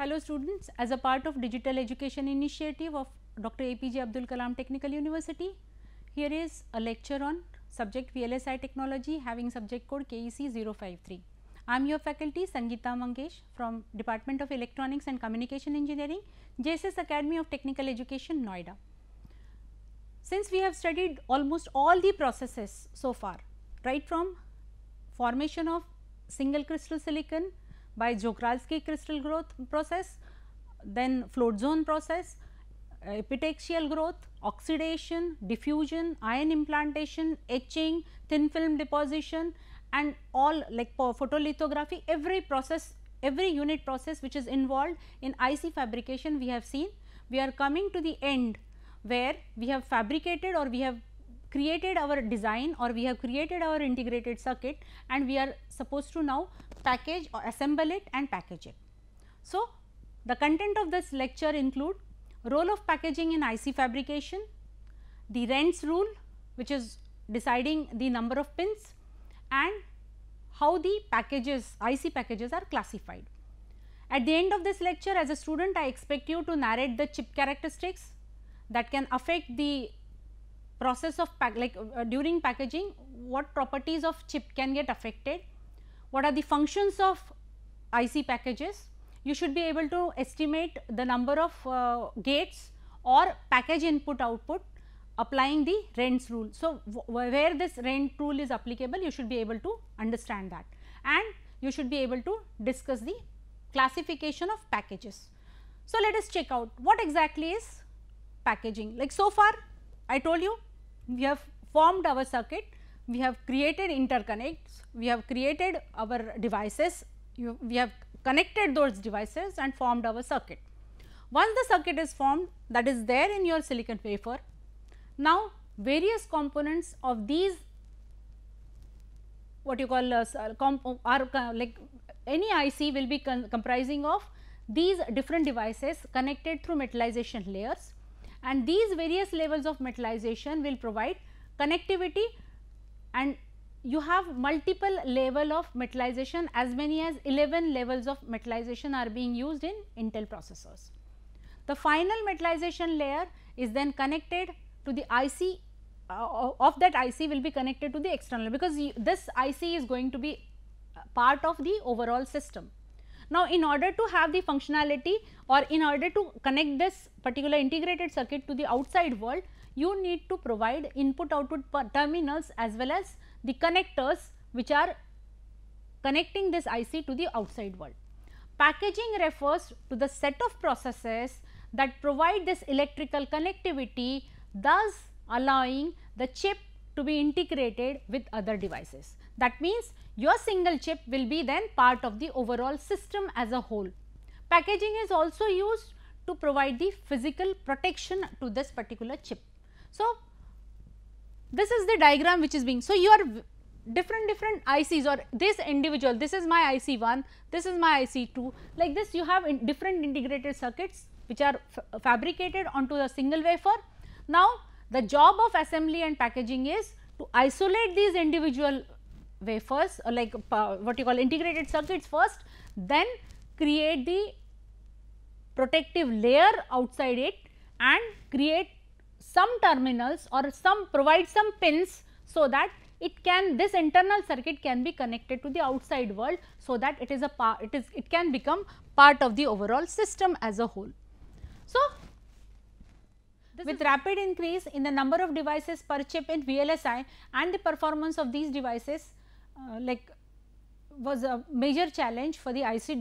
Hello students, as a part of digital education initiative of Dr. APJ Abdul Kalam Technical University, here is a lecture on subject VLSI technology having subject code KEC 053. I am your faculty Sangeeta Mangesh from Department of Electronics and Communication Engineering, JSS Academy of Technical Education, Noida. Since we have studied almost all the processes so far, right from formation of single crystal silicon by Czochralski crystal growth process, then float zone process, epitaxial growth, oxidation, diffusion, ion implantation, etching, thin film deposition and all like photolithography, every process, every unit process which is involved in IC fabrication we have seen. We are coming to the end where we have fabricated or we have created our design or we have created our integrated circuit and we are supposed to now package or assemble it and package it. So, the content of this lecture include role of packaging in IC fabrication, the Rent's rule which is deciding the number of pins and how the packages, IC packages are classified. At the end of this lecture, as a student I expect you to narrate the chip characteristics that can affect the process of during packaging, what properties of chip can get affected, what are the functions of IC packages. You should be able to estimate the number of gates or package input output applying the Rent's rule. So, where this Rent rule is applicable, you should be able to understand that and you should be able to discuss the classification of packages. So, let us check out what exactly is packaging. Like so far I told you we have formed our circuit, we have created interconnects, we have created our devices, we have connected those devices and formed our circuit. Once the circuit is formed, that is there in your silicon wafer, now various components of these what you call are like any IC will be comprising of these different devices connected through metallization layers, and these various levels of metallization will provide connectivity, and you have multiple level of metallization, as many as 11 levels of metallization are being used in Intel processors. The final metallization layer is then connected to the IC of that IC will be connected to the external, because this IC is going to be part of the overall system. Now, in order to have the functionality or in order to connect this particular integrated circuit to the outside world, you need to provide input output terminals as well as the connectors which are connecting this IC to the outside world. Packaging refers to the set of processes that provide this electrical connectivity, thus allowing the chip to be integrated with other devices. That means, your single chip will be then part of the overall system as a whole. Packaging is also used to provide the physical protection to this particular chip. So, this is the diagram which is being, so your different ICs or this individual, this is my IC 1, this is my IC 2, like this you have different integrated circuits which are fabricated onto a single wafer. Now, the job of assembly and packaging is to isolate these individual wafers or like what you call integrated circuits first, then create the protective layer outside it and create some terminals or provide some pins, so that it can, this internal circuit can be connected to the outside world, so that it is a it can become part of the overall system as a whole. So, with rapid increase in the number of devices per chip in VLSI and the performance of these devices was a major challenge for the IC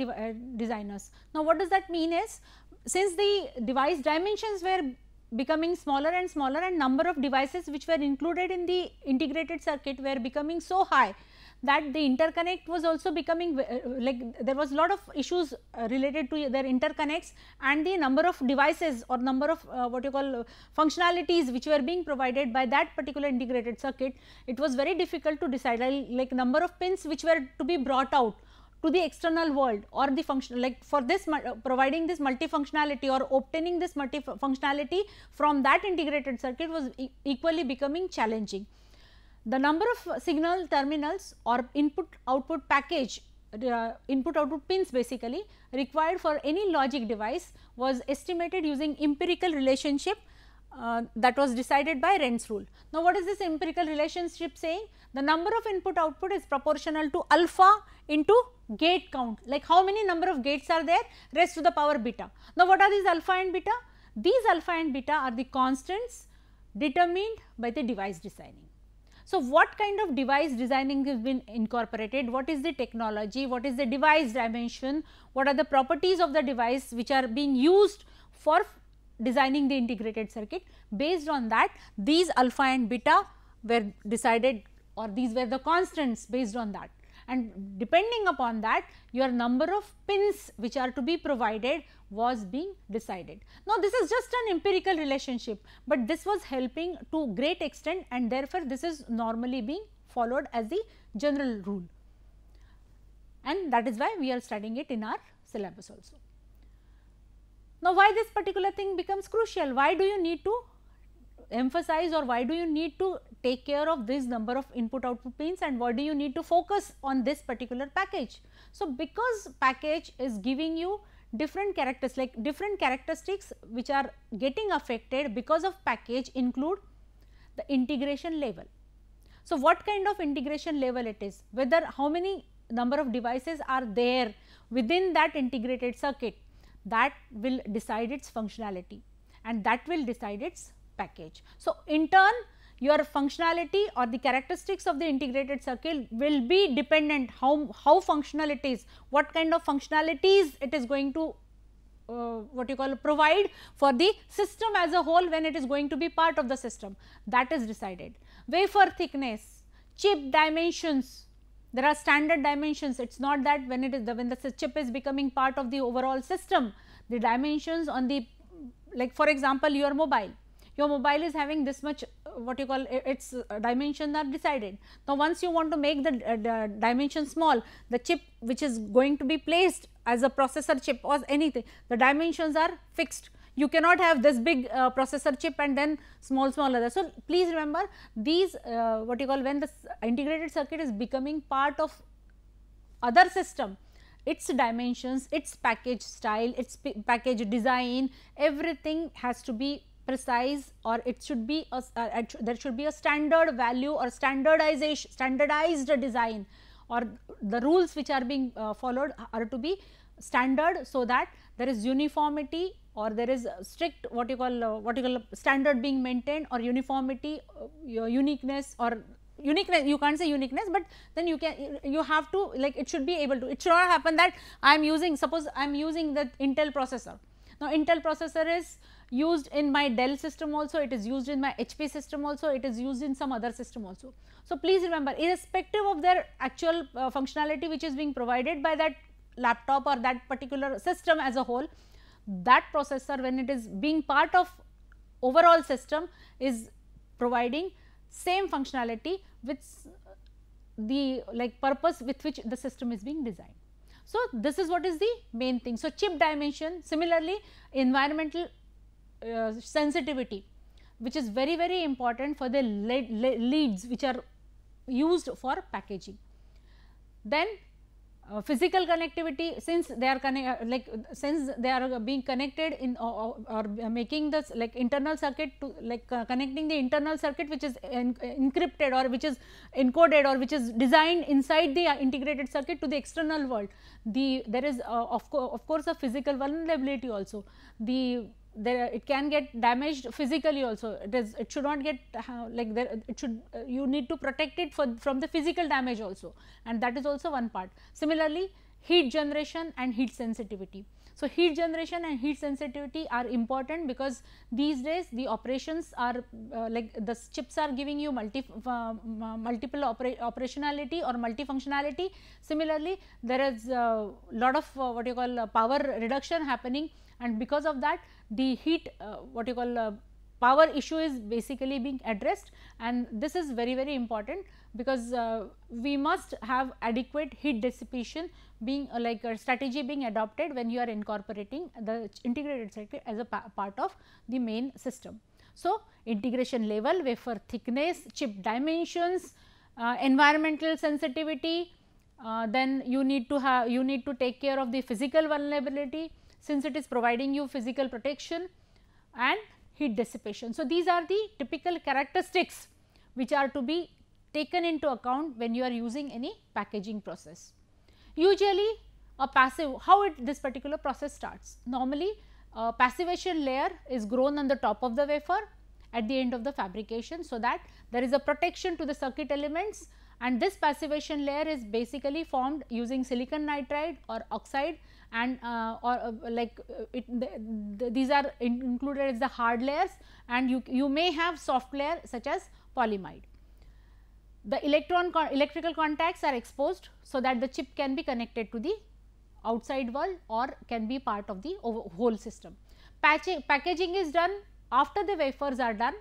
designers. Now, what does that mean is, since the device dimensions were becoming smaller and smaller and number of devices which were included in the integrated circuit were becoming so high, that the interconnect was also becoming there was a lot of issues related to their interconnects and the number of devices or number of what you call functionalities which were being provided by that particular integrated circuit. It was very difficult to decide like number of pins which were to be brought out to the external world or the function, like for this providing this multifunctionality or obtaining this multifunctionality from that integrated circuit was equally becoming challenging. The number of signal terminals or input output package input output pins basically required for any logic device was estimated using empirical relationship that was decided by Renz's rule. Now, what is this empirical relationship saying? The number of input output is proportional to alpha into gate count, like how many number of gates are there raised to the power beta. Now, what are these alpha and beta? These alpha and beta are the constants determined by the device designing. So, what kind of device designing has been incorporated, what is the technology, what is the device dimension, what are the properties of the device which are being used for designing the integrated circuit. Based on that, these alpha and beta were decided, or these were the constants based on that, and depending upon that your number of pins which are to be provided was being decided. Now, this is just an empirical relationship, but this was helping to great extent, and therefore, this is normally being followed as the general rule, and that is why we are studying it in our syllabus also. Now, why this particular thing becomes crucial? Why do you need to emphasize, or why do you need to take care of this number of input output pins, and why do you need to focus on this particular package? So, because package is giving you different characteristics, like different characteristics which are getting affected because of package include the integration level. So, what kind of integration level it is, whether how many number of devices are there within that integrated circuit, that will decide its functionality, and that will decide its package. So, in turn your functionality or the characteristics of the integrated circuit will be dependent how functional it is, what kind of functionalities it is going to what you call provide for the system as a whole when it is going to be part of the system, that is decided. Wafer thickness, chip dimensions, there are standard dimensions. It is not that when it is when the chip is becoming part of the overall system, the dimensions on the, like for example, your mobile is having this much what you call its dimensions are decided. Now, once you want to make the dimension small, the chip which is going to be placed as a processor chip or anything, the dimensions are fixed. You cannot have this big processor chip and then small other. So, please remember these what you call, when the integrated circuit is becoming part of other system, its dimensions, its package style, its package design, everything has to be precise, or it should be a there should be a standard value or standardized design, or the rules which are being followed are to be standard, so that there is uniformity, or there is strict what you call standard being maintained, or uniformity, uniqueness, or uniqueness, you can't say uniqueness, but then you have to, like, it should be able to, it should not happen that I am using, suppose I am using the Intel processor. Now, Intel processor is used in my Dell system also, it is used in my HP system also, it is used in some other system also. So, please remember, irrespective of their actual functionality which is being provided by that laptop or that particular system as a whole, that processor when it is being part of overall system is providing same functionality with the purpose with which the system is being designed. So, this is what is the main thing. So, chip dimension, similarly environmental sensitivity, which is very important for the leads which are used for packaging. Then physical connectivity, since they are since they are being connected in or making this internal circuit to connecting the internal circuit which is encrypted or which is encoded or which is designed inside the integrated circuit to the external world. There is of course a physical vulnerability also. It can get damaged physically also. It should not get you need to protect it from the physical damage also, and that is also one part. Similarly, heat generation and heat sensitivity. So, heat generation and heat sensitivity are important because these days the operations are the chips are giving you multiple operationality or multifunctionality. Similarly, there is a lot of what you call power reduction happening, and because of that the heat power issue is basically being addressed, and this is very important because we must have adequate heat dissipation being a strategy being adopted when you are incorporating the integrated circuit as a part of the main system. So, integration level, wafer thickness, chip dimensions, environmental sensitivity, then you need to take care of the physical vulnerability, since it is providing you physical protection, and heat dissipation. So, these are the typical characteristics which are to be taken into account when you are using any packaging process. Usually a passive, this particular process starts. Normally a passivation layer is grown on the top of the wafer at the end of the fabrication, so that there is a protection to the circuit elements, and this passivation layer is basically formed using silicon nitride or oxide, and these are included as the hard layers, and you may have soft layer such as polyimide. The electrical contacts are exposed, so that the chip can be connected to the outside world or can be part of the whole system. Packaging is done after the wafers are done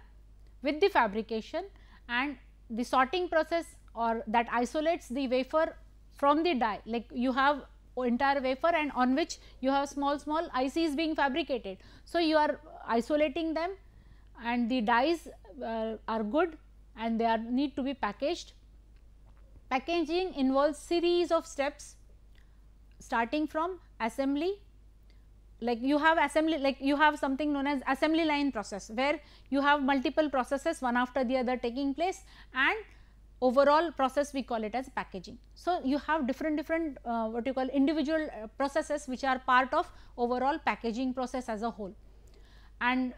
with the fabrication, and the sorting process or that isolates the wafer from the die, like you have entire wafer and on which you have small ICs being fabricated. So, you are isolating them, and the dies are good and they are need to be packaged. Packaging involves series of steps starting from assembly, like you have assembly, like you have something known as assembly line process, where you have multiple processes one after the other taking place, and overall process we call it as packaging. So, you have different what you call individual processes which are part of overall packaging process as a whole. And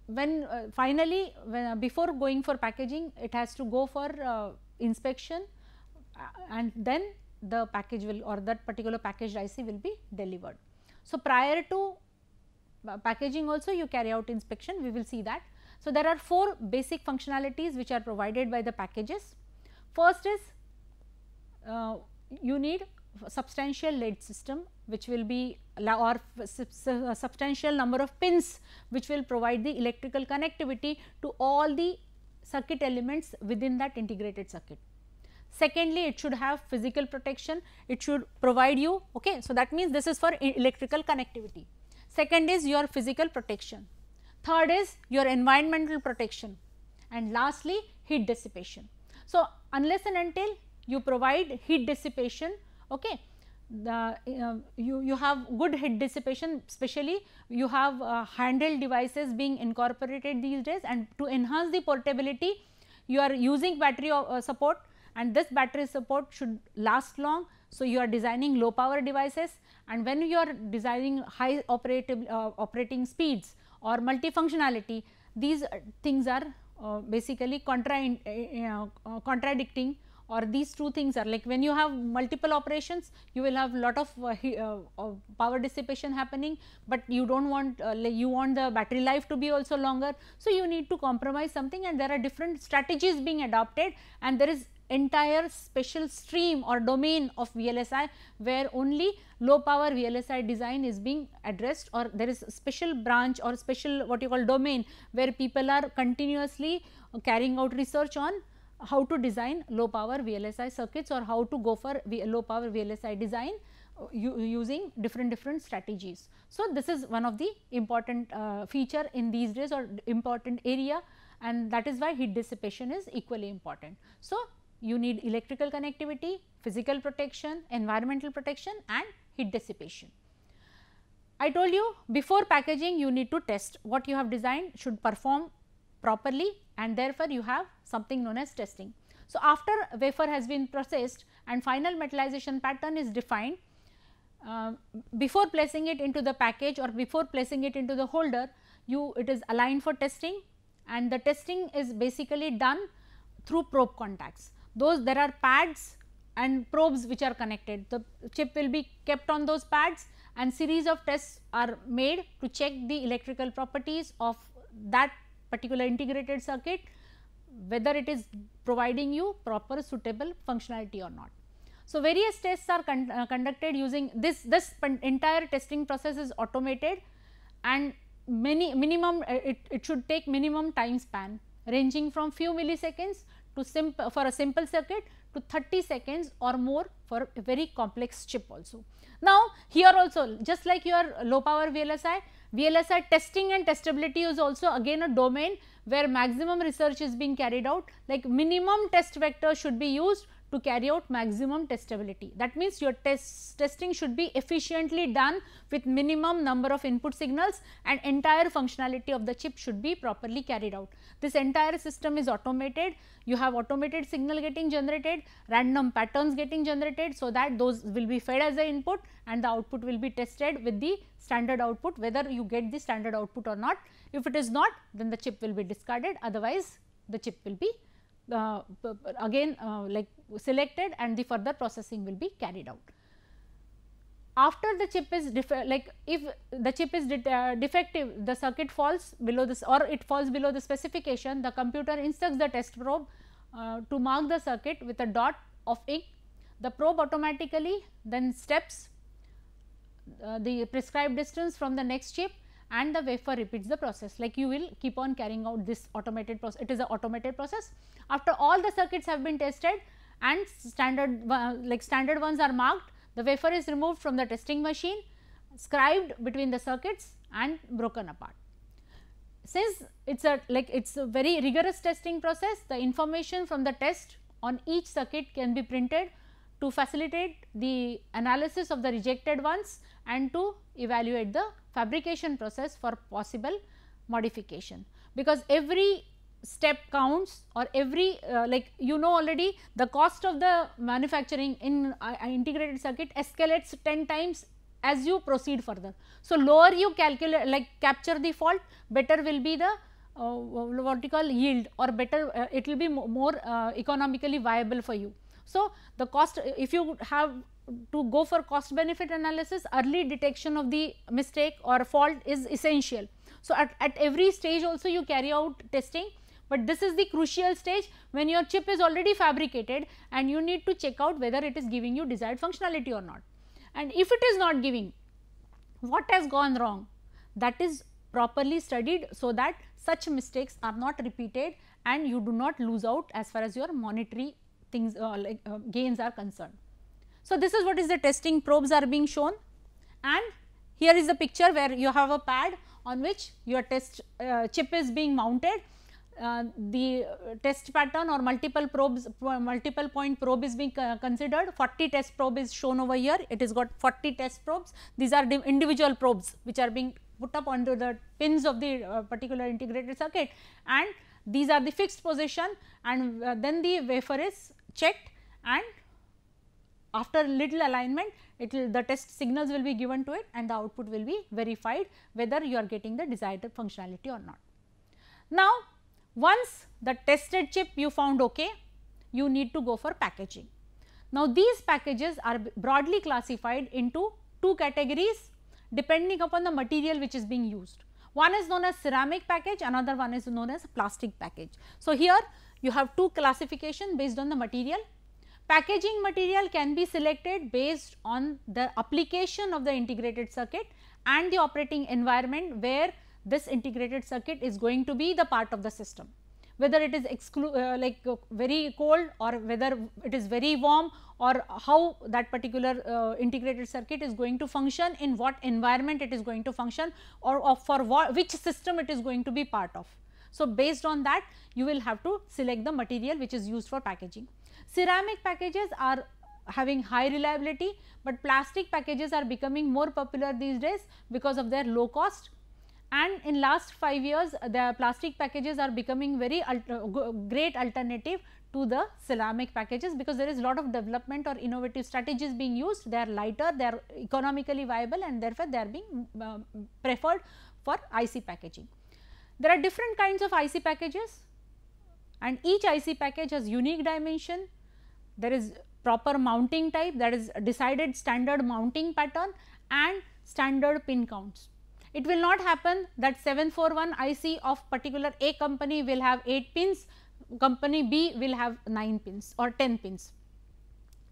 when finally before going for packaging, it has to go for inspection, and then the package will, or that particular packaged IC will be delivered. So, prior to packaging also you carry out inspection, we will see that. So, there are 4 basic functionalities which are provided by the packages. First is you need substantial lead system, which will be, or substantial number of pins which will provide the electrical connectivity to all the circuit elements within that integrated circuit. Secondly, it should have physical protection, it should provide you, okay. So, that means this is for electrical connectivity. Second is your physical protection. Third is your environmental protection, and lastly heat dissipation. So, unless and until you provide heat dissipation, okay, you have good heat dissipation, especially you have handheld devices being incorporated these days, and to enhance the portability you are using battery support, and this battery support should last long. So, you are designing low power devices, and when you are designing high operating speeds or multifunctionality, these things are basically contradicting, or these two things are like when you have multiple operations, you will have lot of power dissipation happening, but you do not want you want the battery life to be also longer. So, you need to compromise something, and there are different strategies being adopted, and there is entire special stream or domain of VLSI, where only low power VLSI design is being addressed, or there is a special branch or special what you call domain, where people are continuously carrying out research on how to design low power VLSI circuits, or how to go for low power VLSI design using different strategies. So, this is one of the important feature in these days, or important area, and that is why heat dissipation is equally important. So, you need electrical connectivity, physical protection, environmental protection, and heat dissipation. I told you before packaging you need to test what you have designed should perform properly, and therefore, you have something known as testing. So, after wafer has been processed and final metallization pattern is defined, before placing it into the package or before placing it into the holder, it is aligned for testing, and the testing is basically done through probe contacts. There are pads and probes which are connected. The chip will be kept on those pads, and series of tests are made to check the electrical properties of that particular integrated circuit, whether it is providing you proper suitable functionality or not. So, various tests are conducted using this entire testing process is automated, and minimum it should take minimum time span ranging from few milliseconds to for a simple circuit to 30 seconds or more for a very complex chip also. Now, here also just like your low power VLSI testing and testability is also again a domain where maximum research is being carried out, like minimum test vector should be used to carry out maximum testability. That means your testing should be efficiently done with minimum number of input signals, and entire functionality of the chip should be properly carried out. This entire system is automated. You have automated signal getting generated, random patterns getting generated, so that those will be fed as the input and the output will be tested with the standard output, whether you get the standard output or not. If it is not, then the chip will be discarded, otherwise the chip will be again like selected and the further processing will be carried out. After the chip is if the chip is defective, the circuit falls below this or it falls below the specification, the computer instructs the test probe to mark the circuit with a dot of ink. The probe automatically then steps the prescribed distance from the next chip, and the wafer repeats the process. Like you will keep on carrying out this automated process, it is an automated process. After all the circuits have been tested and standard ones are marked, the wafer is removed from the testing machine, scribed between the circuits and broken apart. Since it is a very rigorous testing process, the information from the test on each circuit can be printed to facilitate the analysis of the rejected ones and to evaluate the fabrication process for possible modification. Because every step counts, or every already the cost of the manufacturing in integrated circuit escalates 10 times as you proceed further. So, lower you calculate capture the fault, better will be the what you call yield, or better it will be more economically viable for you. So, the cost, if you have to go for cost benefit analysis, early detection of the mistake or fault is essential. So, at every stage also you carry out testing, but this is the crucial stage when your chip is already fabricated and you need to check out whether it is giving you desired functionality or not. And if it is not giving, what has gone wrong? That is properly studied, so that such mistakes are not repeated and you do not lose out as far as your monetary things gains are concerned. So, this is what is the testing probes are being shown, and here is the picture where you have a pad on which your test chip is being mounted. The test pattern or multiple point probe is being considered. 40 test probe is shown over here. It has got 40 test probes. These are individual probes which are being put up onto the pins of the particular integrated circuit, and these are the fixed position, and then the wafer is checked, and after little alignment the test signals will be given to it and the output will be verified whether you are getting the desired functionality or not. Now, once the tested chip you found okay, you need to go for packaging. Now, these packages are broadly classified into two categories depending upon the material which is being used. One is known as ceramic package, another one is known as plastic package. So, here you have two classification based on the material. Packaging material can be selected based on the application of the integrated circuit and the operating environment where this integrated circuit is going to be the part of the system, whether it is very cold or whether it is very warm, or how that particular integrated circuit is going to function, in what environment it is going to function, or for which system it is going to be part of. So, based on that you will have to select the material which is used for packaging. Ceramic packages are having high reliability, but plastic packages are becoming more popular these days because of their low cost, and in last 5 years the plastic packages are becoming very great alternative to the ceramic packages, because there is a lot of development or innovative strategies being used. They are lighter, they are economically viable, and therefore they are being preferred for IC packaging. There are different kinds of IC packages, and each IC package has unique dimension. There is proper mounting type, that is decided standard mounting pattern and standard pin counts. It will not happen that 741 IC of particular A company will have 8 pins, company B will have 9 pins or 10 pins.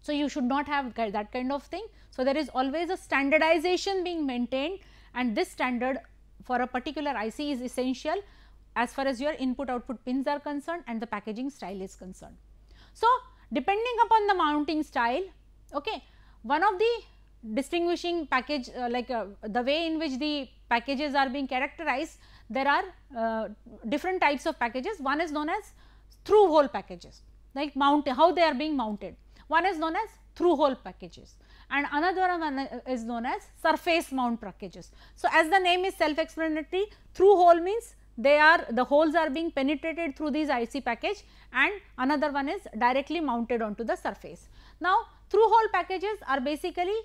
So, you should not have that kind of thing. So, there is always a standardization being maintained, and this standard for a particular IC is essential as far as your input output pins are concerned and the packaging style is concerned. So, depending upon the mounting style, okay, one of the distinguishing package the way in which the packages are being characterized, there are different types of packages. One is known as through hole packages, like how they are being mounted. One is known as through hole packages and another one is known as surface mount packages. So, as the name is self explanatory, through hole means the holes are being penetrated through these IC package, and another one is directly mounted onto the surface. Now, through hole packages are basically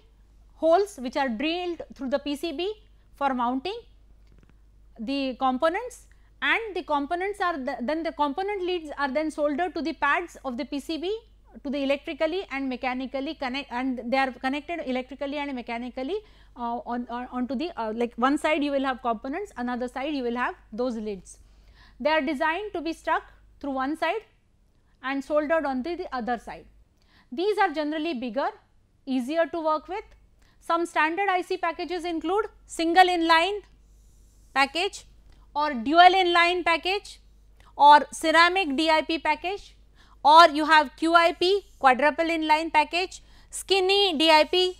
holes which are drilled through the PCB for mounting the components, and the components are then the component leads are then soldered to the pads of the PCB to the electrically and mechanically connect, and they are connected electrically and mechanically onto the like one side you will have components, another side you will have those lids. They are designed to be stuck through one side and soldered onto the other side. These are generally bigger, easier to work with. Some standard IC packages include single inline package or dual inline package or ceramic DIP package, or you have QIP, quadruple inline package, skinny DIP,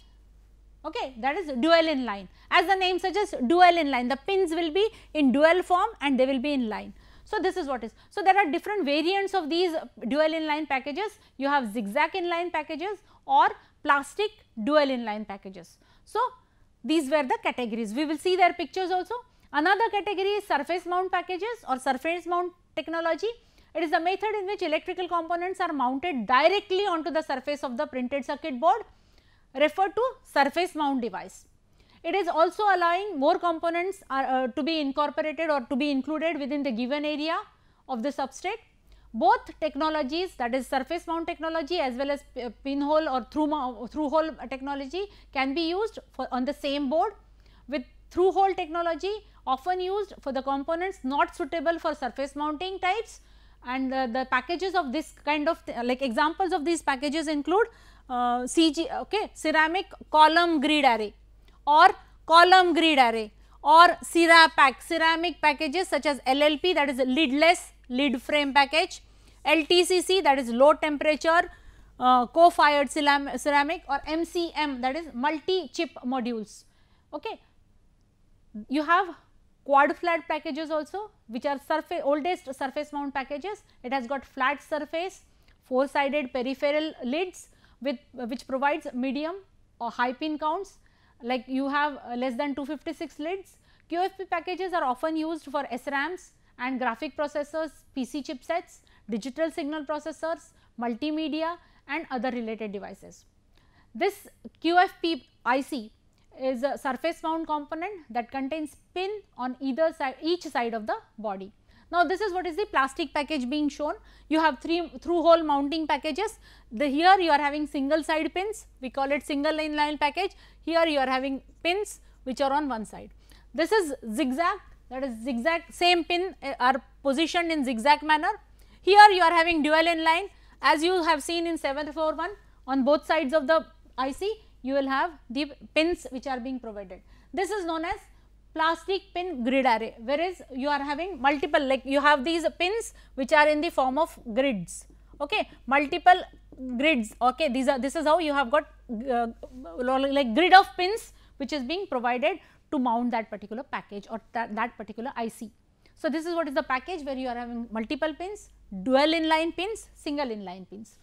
okay, that is dual inline. As the name suggests, dual inline, the pins will be in dual form and they will be in line. So, this is what is. So, there are different variants of these dual inline packages. You have zigzag inline packages or plastic dual inline packages. So, these were the categories. We will see their pictures also. Another category is surface mount packages or surface mount technology. It is the method in which electrical components are mounted directly onto the surface of the printed circuit board, referred to surface mount device. It is also allowing more components to be incorporated or to be included within the given area of the substrate. Both technologies, that is surface mount technology as well as pinhole or through hole technology, can be used on the same board, with through hole technology often used for the components not suitable for surface mounting types, and the packages of this kind of like examples of these packages include ceramic column grid array or column grid array or CeraPack, ceramic packages such as LLP, that is lidless lid frame package, LTCC, that is low temperature co-fired ceramic, or MCM, that is multi chip modules. Okay. You have quad flat packages also, which are oldest surface mount packages. It has got flat surface, 4-sided peripheral lids with which provides medium or high pin counts, like you have less than 256 lids. QFP packages are often used for SRAMs and graphic processors, PC chipsets, digital signal processors, multimedia and other related devices. This QFP IC is a surface mount component that contains pin on either side, each side of the body. Now, this is what is the plastic package being shown. You have 3 through hole mounting packages. Here you are having single side pins, we call it single inline package. Here you are having pins which are on one side. This is zigzag, that is zigzag, same pin are positioned in zigzag manner. Here you are having dual inline, as you have seen in 741, on both sides of the IC you will have the pins which are being provided. This is known as plastic pin grid array, whereas you are having multiple, like you have these pins which are in the form of grids, okay, multiple grids, okay. This is how you have got like grid of pins which is being provided to mount that particular package or that particular IC. So, this is what is the package where you are having multiple pins, dual inline pins, single inline pins.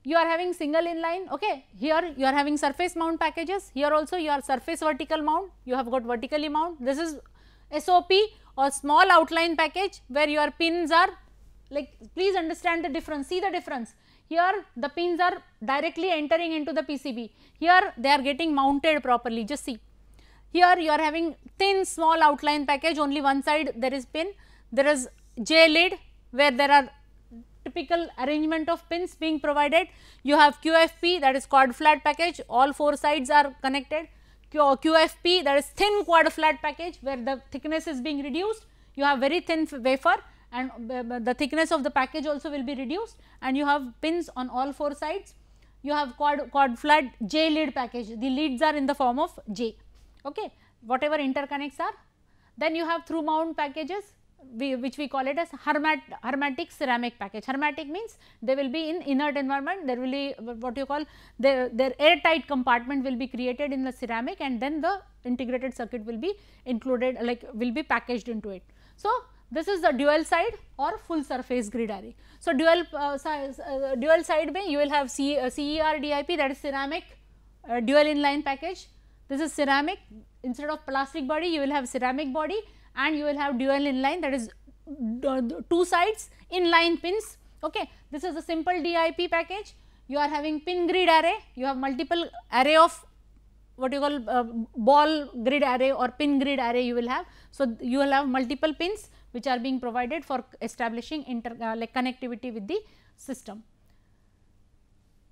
You are having single inline, okay. Here you are having surface mount packages, here also you are surface vertical mount, you have got vertically mount. This is SOP or small outline package where your pins are, like, please understand the difference, see the difference. Here the pins are directly entering into the PCB, here they are getting mounted properly, just see. Here you are having thin small outline package, only one side there is pin, there is J lid where there are typical arrangement of pins being provided. You have QFP, that is quad flat package, all 4 sides are connected. QFP, that is thin quad flat package where the thickness is being reduced. You have very thin wafer and the thickness of the package also will be reduced, and you have pins on all 4 sides. You have quad flat J lid package, the lids are in the form of J, okay, whatever interconnects are. Then you have through mount packages, which we call it as hermetic ceramic package. Hermetic means they will be in inert environment, there will be what you call their airtight compartment will be created in the ceramic, and then the integrated circuit will be included, like will be packaged into it. So, this is the dual side or full surface grid array. So, dual side mein you will have CER DIP, that is ceramic dual inline package. This is ceramic, instead of plastic body you will have ceramic body, and you will have dual inline, that is two sides inline pins. Okay. This is a simple DIP package. You are having pin grid array, you have multiple array of what you call ball grid array or pin grid array you will have. So, you will have multiple pins which are being provided for establishing like connectivity with the system.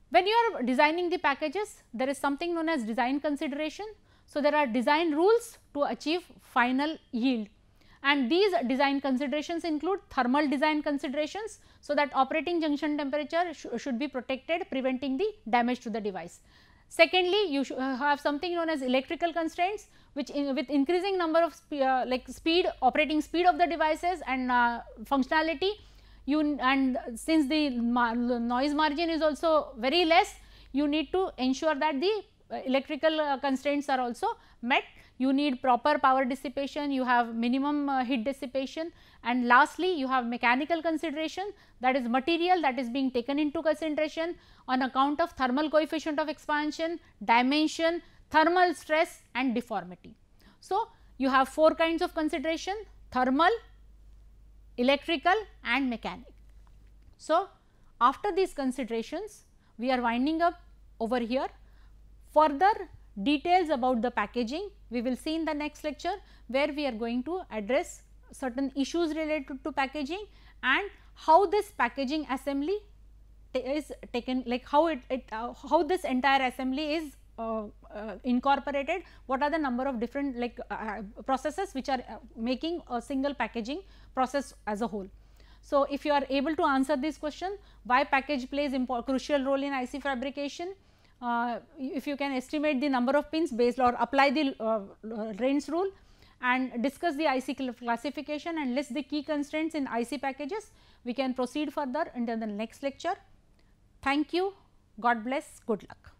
When you are designing the packages, there is something known as design consideration. So, there are design rules to achieve final yield, and these design considerations include thermal design considerations. So, that operating junction temperature should be protected, preventing the damage to the device. Secondly, you have something known as electrical constraints, which with increasing number of like operating speed of the devices and functionality, and since the noise margin is also very less, you need to ensure that the electrical constraints are also met. You need proper power dissipation, you have minimum heat dissipation, and lastly you have mechanical consideration, that is material that is being taken into consideration on account of thermal coefficient of expansion, dimension, thermal stress and deformity. So, you have 4 kinds of consideration: thermal, electrical and mechanical. So, after these considerations we are winding up over here. Further details about the packaging we will see in the next lecture, where we are going to address certain issues related to packaging and how this packaging assembly is taken, like how how this entire assembly is incorporated, what are the number of different like processes which are making a single packaging process as a whole. So, if you are able to answer this question, why package plays crucial role in IC fabrication, if you can estimate the number of pins based or apply the Raines rule and discuss the IC classification and list the key constraints in IC packages, we can proceed further into the next lecture. Thank you, God bless, good luck.